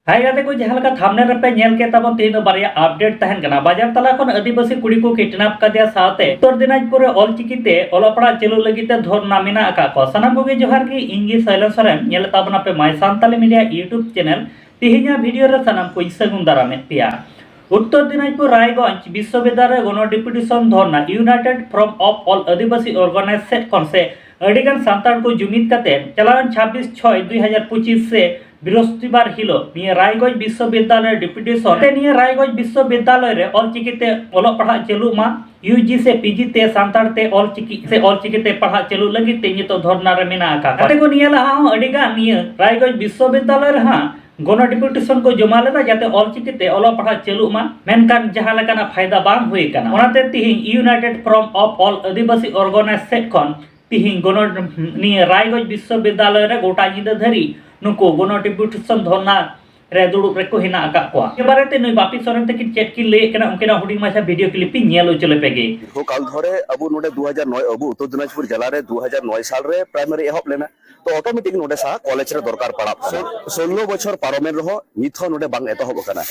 हाय गाते को जहां लगा थामने रपे नेल के तबन तीन बारिया अपडेट तहन कना बाजार तला खन आदिवासी कुड़ी को किडनैप कदिया साथे उत्तर दिनाजपुर ऑलचिकीते ओलपड़ा चलू लगिते धरना मेना आका को सनाम कोगे जोहार की इंगी साइलेंसरन नेल ताबना पे my Santali media YouTube channel तिहिना वीडियो रे सनाम को सगुन दारामे पिया उत्तर दिनाजपुर रायगंज विश्वविद्यालय गण डिपुटेशन धरना united from of all Adivasi organization कौन से अडिगन सांताड़ को जुमित करते चलान 26/6/2025 से बृहस्पतिवार हिलो निये रायगंज विश्वविद्यालय डिपुटेशन निये रायगंज विश्वविद्यालय रे ऑलचिकीते ओलग पढ़ा चलू मा यूजी से पीजी ते सांताड़ ते ऑलचिकी ते पढ़ा चलू लगी ते नितो धरना रे मेना आका कते को निये लहा अडिगन निये रायगंज विश्वविद्यालय रे हां गण डिपुटेशन को जमा लेदा जाते ऑलचिकी ते ओलग पढ़ा चलू मा मेनकान जहां लकाना फायदा बांग हुई काना ओनाते तिहिं united from of all Adivasi organization खन तिहिं गण निये रायगंज विश्वविद्यालय रे गोटा जिदा धरी नुको गण डिपुटेशन धरना रे दुड़ुब रे को हिना आका को के बारेते नई बापी सोरेन तकिन चेट की ले कना उनकेना हुडिंग माछा वीडियो क्लिप नेलो चले पेगे हो काल धरे अबु नोडे 2009 अबु उत्तर दिनाजपुर जिला रे 2009 साल रे प्राइमरी एहब लेना तो ऑटोमेटिक नोडे सा कॉलेज रे दरकार पड़ा 16 बछर पारोमेन रहो निथो नोडे बांग एतहब कना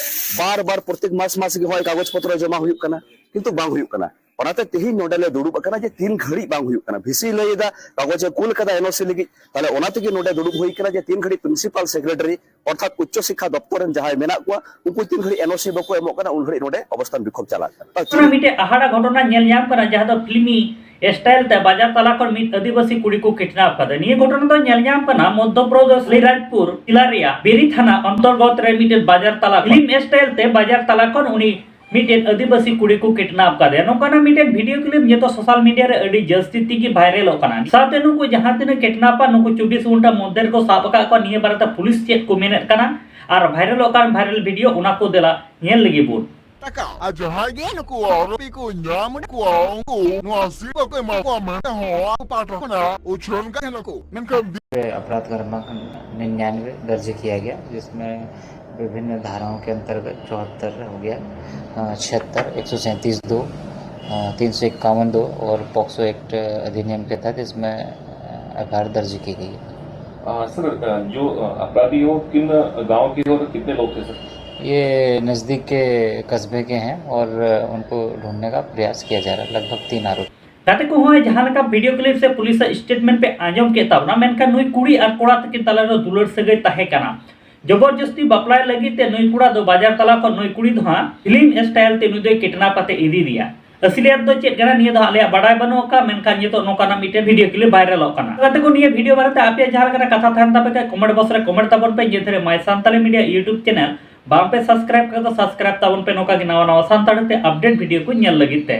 बार बार प्रत्येक मास मास के होय कागज पत्र जमा हुयुक कना किंतु बांग हुयुक कना ओनाते तेही नोडेले दुड़ुब कना जे 3 घड़ी बांग हुयुक कना भिसी लईदा कागज कुल कदा एनओसी लगी ताले ओनाते के नोडे दुड़ुब हुई कना जे 3 घड़ी प्रिंसिपल सेक्रेटरी अर्थात उच्च शिक्षा दप्तर जहां मेना को उनको 3 घड़ी एनओसी बको एमो कना उन घड़ी नोडे अवस्थान विक्षोभ चला कना मिटे आहाड़ा घटना नेल न्याम कना जहां दो फिल्मी स्टाइल ते बाजार तला कर मिट आदिवासी कुड़ी को किडनैप कदा निये घटना तो नेल न्याम कना मध्य प्रदेश लिराजपुर जिला रिया बेरी थाना अंतर्गत रे मिटे बाजार तला फिल्म स्टाइल ते बाजार तला कर उनी मिटेन आदिवासी कुड़ी को किडनैप कर नौकाना मिटेन वीडियो क्लिप ये तो सोशल मीडिया रे अडी जस्ती की वायरल होकना साथे नुको जहां तिना किडनैपर नुको 24 घंटा मध्य को साब का को निये बारता पुलिस चेक को मेनेट कना और वायरल होकन वायरल वीडियो उना को देला नेल लगी बोल taka ajahagen ko ropi ko nyam ko ko no asi ko ma ko ma ho पाठ को ना उछलन का है को ननका अपराध क्रमांक 99 दर्ज किया गया जिसमें विभिन्न धाराओं के अंतर्गत 74 हो गया 76 137 2 351 2 और पॉक्सो एक्ट अधिनियम के तहत इसमें एफआईआर दर्ज की गई है। सर जो अपराधी हो किन गांव के हो तो कितने लोग थे सर? ये नज़दीक के कस्बे के हैं और उनको ढूंढने का प्रयास किया जा रहा है। लगभग 3 आरोपी ताते को होय जहां लका वीडियो क्लिप से पुलिस स्टेटमेंट पे आंजम के तबना मेनका नुई कुड़ी और कोड़ा तक तला रो दुलड़ सगई ताहे कना जबरदस्ती बपलाय लगी ते नुई कुड़ा दो बाजार तला को नुई कुड़ी दो फिल्म स्टाइल ते नुई दो किडनैप पाते इदी दिया असलियत दो चेक गना निये दो आले बडाय बनो का मेनका ये तो नोकाना मिटे वीडियो क्लिप वायरल होकना ताते को निये वीडियो बारे आपे जहां लका कथा थान तबे के कमेंट बॉक्स रे कमेंट तबन पे जेथरे my Santali media YouTube channel बाम पे सब्सक्राइब कर तो सब्सक्राइब तबन पे नोका की नवा नवा सांताड़ते अपडेट वीडियो को नेल लगिते।